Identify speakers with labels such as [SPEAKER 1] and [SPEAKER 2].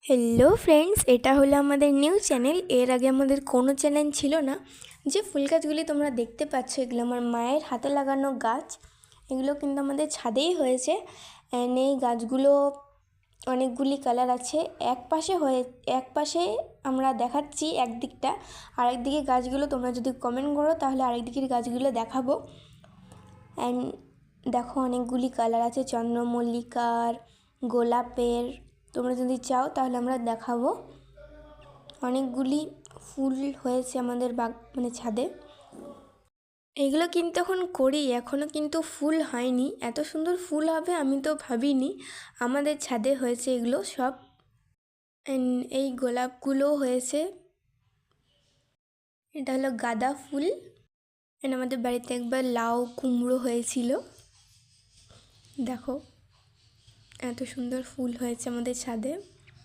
[SPEAKER 1] Hello friends, এটা হলো আমাদের নিউ চ্যানেল। এর আগে আমাদের কোনো চ্যানেল ছিল না। যে ফুল গাছগুলি তোমরা দেখতে পাচ্ছ, এগুলো আমার মায়ের হাতে লাগানো গাছ। এগুলো কিন্তু আমাদের ছাদেই হয়েছে। অ্যান্ড এই গাছগুলো অনেকগুলি কালার আছে। এক পাশে আমরা দেখাচ্ছি একদিকটা, আরেকদিকে গাছগুলো তোমরা যদি কমেন্ট করো তাহলে আরেকদিকের গাছগুলো দেখাবো। অ্যান্ড দেখো, অনেকগুলি কালার আছে, চন্দ্রমল্লিকার, গোলাপের। তোমরা যদি চাও তাহলে আমরা দেখাবো। অনেকগুলি ফুল হয়েছে আমাদের ছাদে। এগুলো কিন্তু এখন করি, এখনও কিন্তু ফুল হয়নি। এত সুন্দর ফুল হবে আমি তো ভাবিনি। আমাদের ছাদে হয়েছে এগুলো সব। এই গোলাপগুলো হয়েছে। এটা হলো গাঁদা ফুল। আমাদের বাড়িতে একবার লাউ কুমড়ো হয়েছিল। দেখো, এত সুন্দর ফুল হয়েছে আমাদের ছাদে।